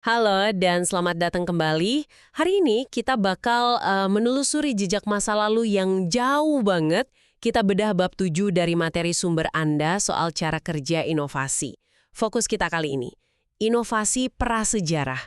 Halo dan selamat datang kembali. Hari ini kita bakal menelusuri jejak masa lalu yang jauh banget. Kita bedah bab 7 dari materi sumber Anda soal cara kerja inovasi. Fokus kita kali ini, inovasi prasejarah.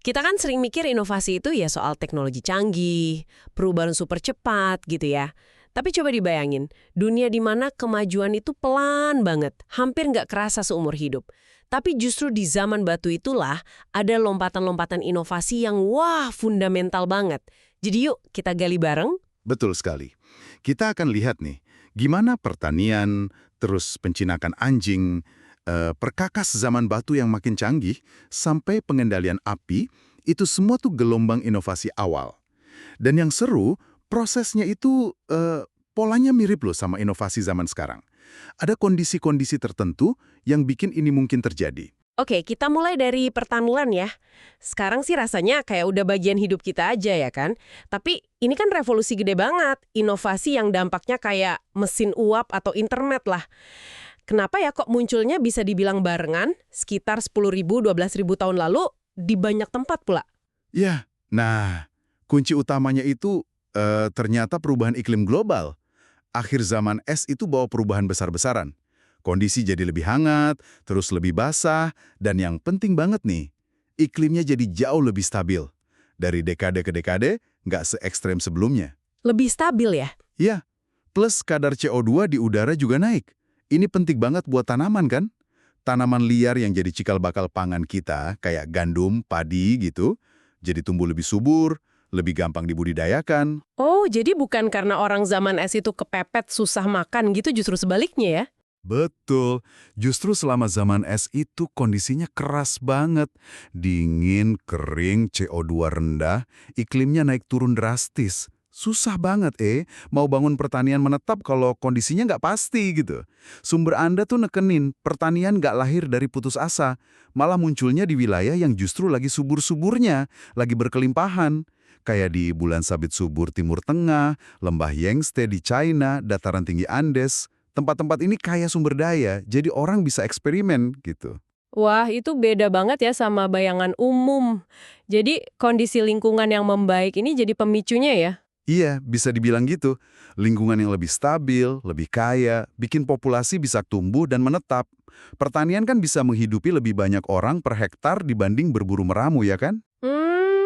Kita kan sering mikir inovasi itu ya soal teknologi canggih, perubahan super cepat gitu ya. Tapi coba dibayangin, dunia di mana kemajuan itu pelan banget, hampir nggak kerasa seumur hidup. Tapi justru di zaman batu itulah ada lompatan-lompatan inovasi yang wah fundamental banget. Jadi yuk kita gali bareng. Betul sekali. Kita akan lihat nih, gimana pertanian, terus pencinakan anjing, perkakas zaman batu yang makin canggih, sampai pengendalian api, itu semua tuh gelombang inovasi awal. Dan yang seru, prosesnya itu polanya mirip loh sama inovasi zaman sekarang. Ada kondisi-kondisi tertentu yang bikin ini mungkin terjadi. Oke, kita mulai dari pertanian ya. Sekarang sih rasanya kayak udah bagian hidup kita aja ya kan. Tapi ini kan revolusi gede banget. Inovasi yang dampaknya kayak mesin uap atau internet lah. Kenapa ya kok munculnya bisa dibilang barengan sekitar 10.000, 12.000 tahun lalu di banyak tempat pula? Ya, nah, kunci utamanya itu ternyata perubahan iklim global. Akhir zaman es itu bawa perubahan besar-besaran. Kondisi jadi lebih hangat, terus lebih basah, dan yang penting banget nih, iklimnya jadi jauh lebih stabil. Dari dekade ke dekade, nggak se-ekstrem sebelumnya. Lebih stabil ya? Ya, plus kadar CO2 di udara juga naik. Ini penting banget buat tanaman kan? Tanaman liar yang jadi cikal bakal pangan kita, kayak gandum, padi gitu, jadi tumbuh lebih subur, lebih gampang dibudidayakan. Oh, jadi bukan karena orang zaman es itu kepepet susah makan gitu, justru sebaliknya ya? Betul, justru selama zaman es itu kondisinya keras banget. Dingin, kering, CO2 rendah, iklimnya naik turun drastis. Susah banget mau bangun pertanian menetap kalau kondisinya nggak pasti gitu. Sumber Anda tuh nekenin, pertanian nggak lahir dari putus asa, malah munculnya di wilayah yang justru lagi subur-suburnya, lagi berkelimpahan. Kayak di Bulan Sabit Subur Timur Tengah, Lembah Yangtze di China, dataran tinggi Andes. Tempat-tempat ini kaya sumber daya, jadi orang bisa eksperimen gitu. Wah, itu beda banget ya sama bayangan umum. Jadi, kondisi lingkungan yang membaik ini jadi pemicunya ya? Iya, bisa dibilang gitu. Lingkungan yang lebih stabil, lebih kaya, bikin populasi bisa tumbuh dan menetap. Pertanian kan bisa menghidupi lebih banyak orang per hektar dibanding berburu meramu, ya kan?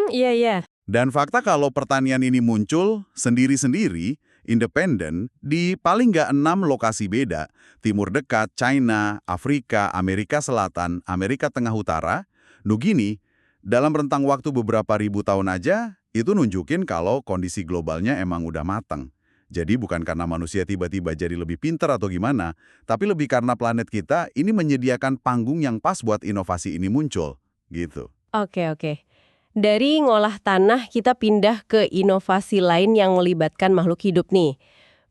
Iya, iya. Dan fakta kalau pertanian ini muncul sendiri-sendiri, independen, di paling nggak 6 lokasi beda, Timur Dekat, China, Afrika, Amerika Selatan, Amerika Tengah Utara, Nugini, dalam rentang waktu beberapa ribu tahun aja, itu nunjukin kalau kondisi globalnya emang udah matang. Jadi bukan karena manusia tiba-tiba jadi lebih pintar atau gimana, tapi lebih karena planet kita ini menyediakan panggung yang pas buat inovasi ini muncul, gitu. Oke, oke. Dari ngolah tanah kita pindah ke inovasi lain yang melibatkan makhluk hidup nih.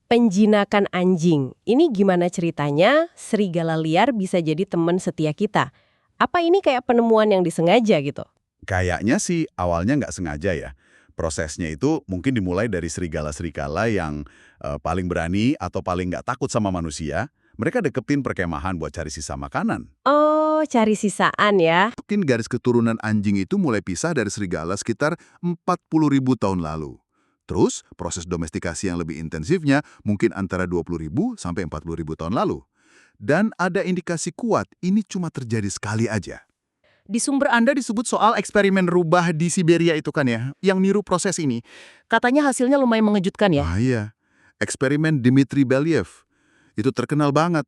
Penjinakan anjing. Ini gimana ceritanya? Serigala liar bisa jadi teman setia kita. Apa ini kayak penemuan yang disengaja gitu? Kayaknya sih awalnya nggak sengaja ya. Prosesnya itu mungkin dimulai dari serigala-serigala yang paling berani atau paling nggak takut sama manusia. Mereka deketin perkemahan buat cari sisa makanan. Oh, cari sisaan ya. Mungkin garis keturunan anjing itu mulai pisah dari serigala sekitar 40.000 tahun lalu. Terus, proses domestikasi yang lebih intensifnya mungkin antara 20.000 sampai 40.000 tahun lalu. Dan ada indikasi kuat ini cuma terjadi sekali aja. Di sumber Anda disebut soal eksperimen rubah di Siberia itu kan ya, yang niru proses ini. Katanya hasilnya lumayan mengejutkan ya. Ah iya, eksperimen Dmitri Belyaev. Itu terkenal banget.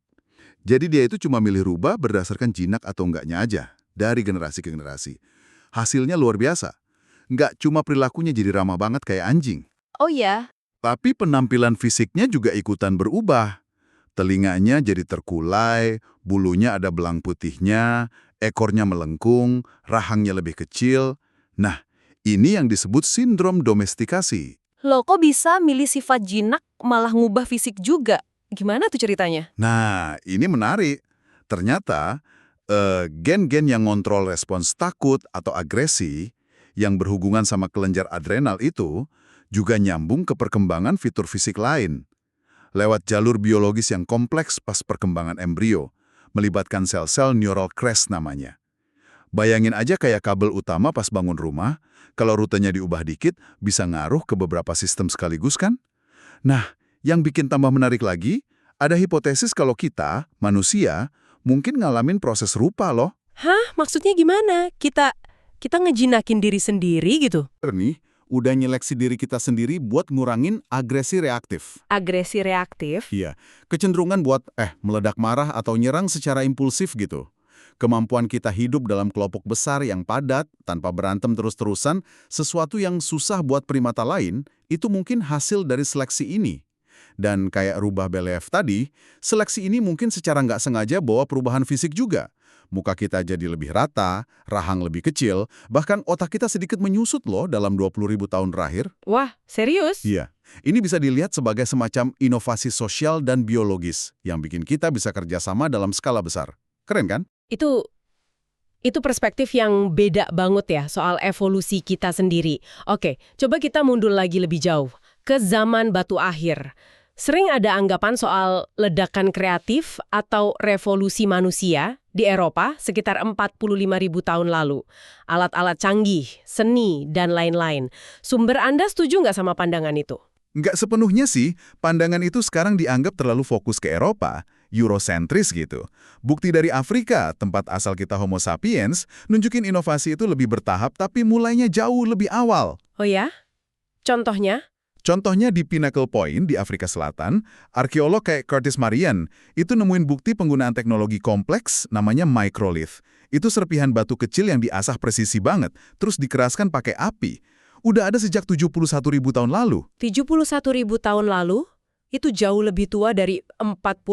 Jadi dia itu cuma milih rubah berdasarkan jinak atau enggaknya aja, dari generasi ke generasi. Hasilnya luar biasa. Nggak cuma perilakunya jadi ramah banget kayak anjing. Oh iya, Tapi penampilan fisiknya juga ikutan berubah. Telinganya jadi terkulai, bulunya ada belang putihnya, ekornya melengkung, rahangnya lebih kecil. Nah, ini yang disebut sindrom domestikasi. loh kok bisa milih sifat jinak malah ngubah fisik juga? Gimana tuh ceritanya? Nah, ini menarik. Ternyata, gen-gen yang ngontrol respons takut atau agresi yang berhubungan sama kelenjar adrenal itu juga nyambung ke perkembangan fitur fisik lain. Lewat jalur biologis yang kompleks pas perkembangan embrio, melibatkan sel-sel neural crest namanya. Bayangin aja kayak kabel utama pas bangun rumah, kalau rutenya diubah dikit, bisa ngaruh ke beberapa sistem sekaligus kan? Nah, yang bikin tambah menarik lagi, ada hipotesis kalau kita, manusia, mungkin ngalamin proses serupa loh. Hah? Maksudnya gimana? Kita ngejinakin diri sendiri gitu? Nih, udah nyeleksi diri kita sendiri buat ngurangin agresi reaktif. Agresi reaktif? Iya, kecenderungan buat meledak marah atau nyerang secara impulsif gitu. Kemampuan kita hidup dalam kelompok besar yang padat, tanpa berantem terus-terusan, sesuatu yang susah buat primata lain, itu mungkin hasil dari seleksi ini. Dan kayak rubah Belyaev tadi, seleksi ini mungkin secara nggak sengaja bawa perubahan fisik juga. Muka kita jadi lebih rata, rahang lebih kecil, bahkan otak kita sedikit menyusut loh dalam 20.000 tahun terakhir. Wah, serius? Iya, ini bisa dilihat sebagai semacam inovasi sosial dan biologis yang bikin kita bisa kerjasama dalam skala besar. Keren kan? Itu perspektif yang beda banget ya soal evolusi kita sendiri. Oke, coba kita mundur lagi lebih jauh, ke zaman batu akhir. Sering ada anggapan soal ledakan kreatif atau revolusi manusia di Eropa sekitar 45.000 tahun lalu. Alat-alat canggih, seni, dan lain-lain. Sumber Anda setuju nggak sama pandangan itu? Nggak sepenuhnya sih, pandangan itu sekarang dianggap terlalu fokus ke Eropa, Eurosentris gitu. Bukti dari Afrika, tempat asal kita Homo sapiens, nunjukin inovasi itu lebih bertahap tapi mulainya jauh lebih awal. Oh ya? Contohnya? Contohnya di Pinnacle Point di Afrika Selatan, arkeolog kayak Curtis Marian itu nemuin bukti penggunaan teknologi kompleks namanya microlith. Itu serpihan batu kecil yang diasah presisi banget, terus dikeraskan pakai api. Udah ada sejak 71.000 tahun lalu. 71.000 tahun lalu? Itu jauh lebih tua dari 45.000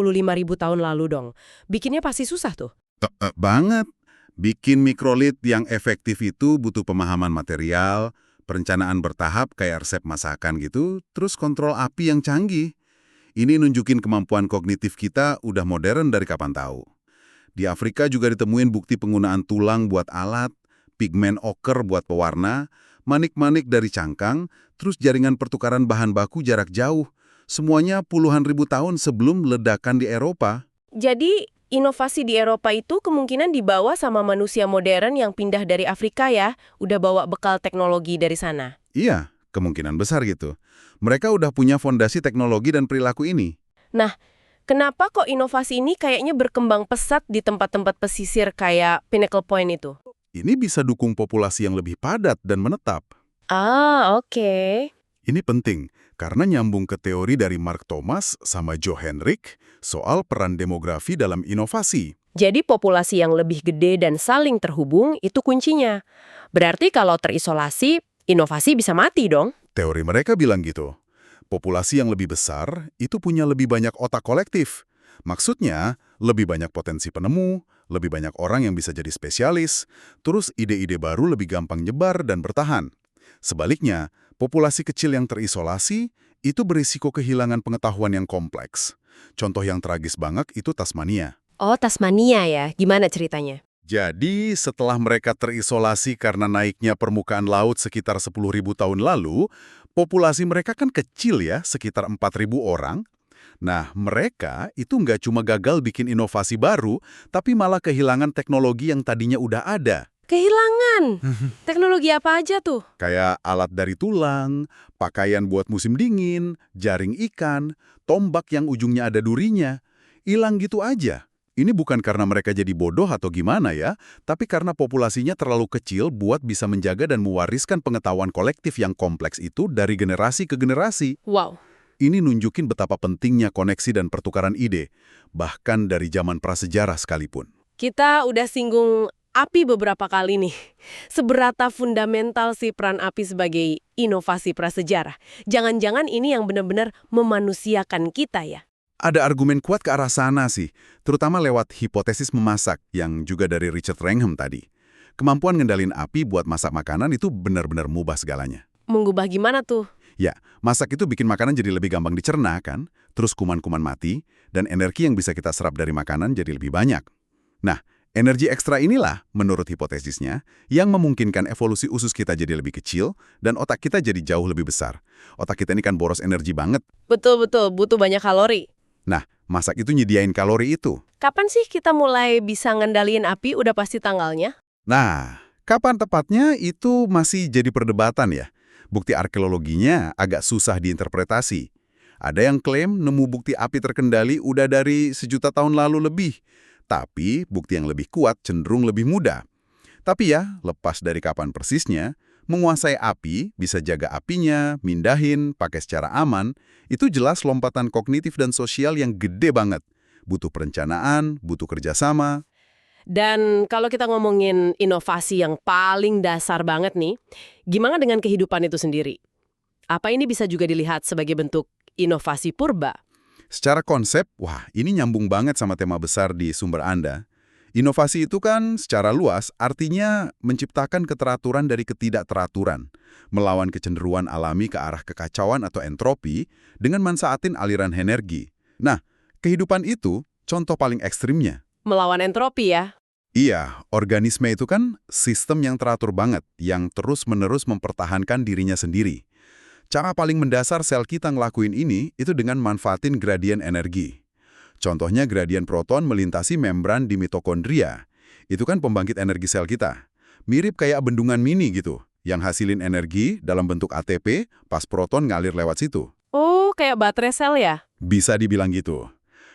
tahun lalu dong. Bikinnya pasti susah tuh. Banget. Bikin mikrolith yang efektif itu butuh pemahaman material, perencanaan bertahap kayak resep masakan gitu, terus kontrol api yang canggih. Ini nunjukin kemampuan kognitif kita udah modern dari kapan tahu. Di Afrika juga ditemuin bukti penggunaan tulang buat alat, pigmen oker buat pewarna, manik-manik dari cangkang, terus jaringan pertukaran bahan baku jarak jauh. Semuanya puluhan ribu tahun sebelum ledakan di Eropa. Jadi, inovasi di Eropa itu kemungkinan dibawa sama manusia modern yang pindah dari Afrika ya? Udah bawa bekal teknologi dari sana? Iya, kemungkinan besar gitu. Mereka udah punya fondasi teknologi dan perilaku ini. Nah, kenapa kok inovasi ini kayaknya berkembang pesat di tempat-tempat pesisir kayak Pinnacle Point itu? Ini bisa dukung populasi yang lebih padat dan menetap. Ah, oke. Ini penting, karena nyambung ke teori dari Mark Thomas sama Joe Henrich soal peran demografi dalam inovasi. Jadi populasi yang lebih gede dan saling terhubung itu kuncinya. Berarti kalau terisolasi, inovasi bisa mati dong? Teori mereka bilang gitu. Populasi yang lebih besar itu punya lebih banyak otak kolektif. Maksudnya, lebih banyak potensi penemu, lebih banyak orang yang bisa jadi spesialis, terus ide-ide baru lebih gampang nyebar dan bertahan. Sebaliknya, populasi kecil yang terisolasi itu berisiko kehilangan pengetahuan yang kompleks. Contoh yang tragis banget itu Tasmania. Oh, Tasmania ya. Gimana ceritanya? Jadi, setelah mereka terisolasi karena naiknya permukaan laut sekitar 10.000 tahun lalu, populasi mereka kan kecil ya, sekitar 4.000 orang. Nah, mereka itu nggak cuma gagal bikin inovasi baru, tapi malah kehilangan teknologi yang tadinya udah ada. Kehilangan? Teknologi apa aja tuh? Kayak alat dari tulang, pakaian buat musim dingin, jaring ikan, tombak yang ujungnya ada durinya. Hilang gitu aja. Ini bukan karena mereka jadi bodoh atau gimana ya, tapi karena populasinya terlalu kecil buat bisa menjaga dan mewariskan pengetahuan kolektif yang kompleks itu dari generasi ke generasi. Wow. Ini nunjukin betapa pentingnya koneksi dan pertukaran ide, bahkan dari zaman prasejarah sekalipun. Kita udah singgung api beberapa kali nih. Seberapa fundamental sih peran api sebagai inovasi prasejarah? Jangan-jangan ini yang benar-benar memanusiakan kita ya? Ada argumen kuat ke arah sana sih, terutama lewat hipotesis memasak yang juga dari Richard Wrangham tadi. Kemampuan ngendalin api buat masak makanan itu benar-benar mengubah segalanya. Mengubah gimana tuh? Ya, masak itu bikin makanan jadi lebih gampang dicerna kan, terus kuman-kuman mati, dan energi yang bisa kita serap dari makanan jadi lebih banyak. Nah, energi ekstra inilah, menurut hipotesisnya, yang memungkinkan evolusi usus kita jadi lebih kecil dan otak kita jadi jauh lebih besar. Otak kita ini kan boros energi banget. Betul-betul, butuh banyak kalori. Nah, masak itu nyediain kalori itu. Kapan sih kita mulai bisa ngendaliin api? Udah pasti tanggalnya? Nah, kapan tepatnya itu masih jadi perdebatan ya. Bukti arkeologinya agak susah diinterpretasi. Ada yang klaim nemu bukti api terkendali udah dari sejuta tahun lalu lebih. Tapi bukti yang lebih kuat cenderung lebih muda. Tapi ya, lepas dari kapan persisnya, menguasai api, bisa jaga apinya, mindahin, pakai secara aman, itu jelas lompatan kognitif dan sosial yang gede banget. Butuh perencanaan, butuh kerjasama. Dan kalau kita ngomongin inovasi yang paling dasar banget nih, gimana dengan kehidupan itu sendiri? Apa ini bisa juga dilihat sebagai bentuk inovasi purba? Secara konsep, wah ini nyambung banget sama tema besar di sumber Anda. Inovasi itu kan secara luas artinya menciptakan keteraturan dari ketidakteraturan, melawan kecenderungan alami ke arah kekacauan atau entropi dengan manfaatin aliran energi. Nah, kehidupan itu contoh paling ekstrimnya. Melawan entropi ya? Iya, organisme itu kan sistem yang teratur banget, yang terus-menerus mempertahankan dirinya sendiri. Cara paling mendasar sel kita ngelakuin ini itu dengan manfaatin gradien energi. Contohnya gradien proton melintasi membran di mitokondria. Itu kan pembangkit energi sel kita. Mirip kayak bendungan mini gitu, yang hasilin energi dalam bentuk ATP pas proton ngalir lewat situ. Oh, kayak baterai sel ya? Bisa dibilang gitu.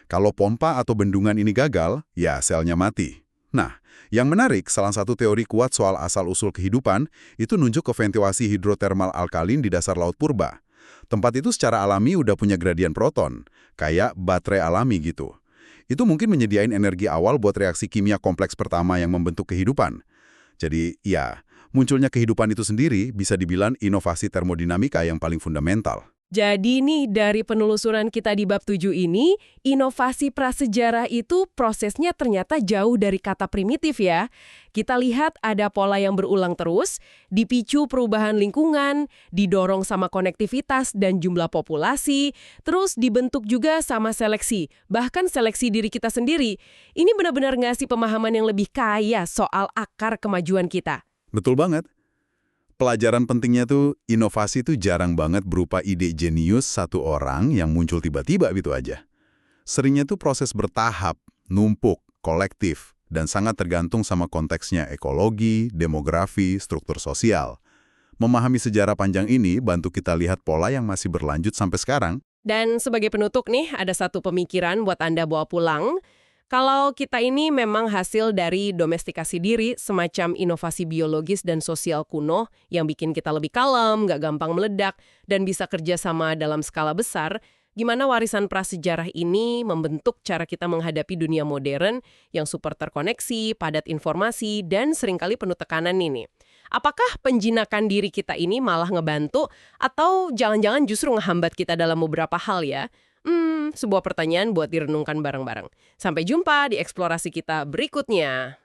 Kalau pompa atau bendungan ini gagal, ya selnya mati. Nah, yang menarik, salah satu teori kuat soal asal-usul kehidupan itu nunjuk ke ventilasi hidrotermal alkalin di dasar laut purba. Tempat itu secara alami udah punya gradien proton, kayak baterai alami gitu. Itu mungkin menyediain energi awal buat reaksi kimia kompleks pertama yang membentuk kehidupan. Jadi, ya, munculnya kehidupan itu sendiri bisa dibilang inovasi termodinamika yang paling fundamental. Jadi nih dari penelusuran kita di bab 7 ini, inovasi prasejarah itu prosesnya ternyata jauh dari kata primitif ya. Kita lihat ada pola yang berulang terus, dipicu perubahan lingkungan, didorong sama konektivitas dan jumlah populasi, terus dibentuk juga sama seleksi, bahkan seleksi diri kita sendiri. Ini benar-benar ngasih pemahaman yang lebih kaya soal akar kemajuan kita. Betul banget. Pelajaran pentingnya tuh, inovasi tuh jarang banget berupa ide jenius satu orang yang muncul tiba-tiba gitu aja. Seringnya tuh proses bertahap, numpuk, kolektif, dan sangat tergantung sama konteksnya ekologi, demografi, struktur sosial. Memahami sejarah panjang ini bantu kita lihat pola yang masih berlanjut sampai sekarang. Dan sebagai penutup nih, ada satu pemikiran buat Anda bawa pulang. Kalau kita ini memang hasil dari domestikasi diri, semacam inovasi biologis dan sosial kuno yang bikin kita lebih kalem, nggak gampang meledak, dan bisa kerja sama dalam skala besar, gimana warisan prasejarah ini membentuk cara kita menghadapi dunia modern yang super terkoneksi, padat informasi, dan seringkali penuh tekanan ini. Apakah penjinakan diri kita ini malah ngebantu, atau jangan-jangan justru ngehambat kita dalam beberapa hal ya? Sebuah pertanyaan buat direnungkan bareng-bareng. Sampai jumpa di eksplorasi kita berikutnya.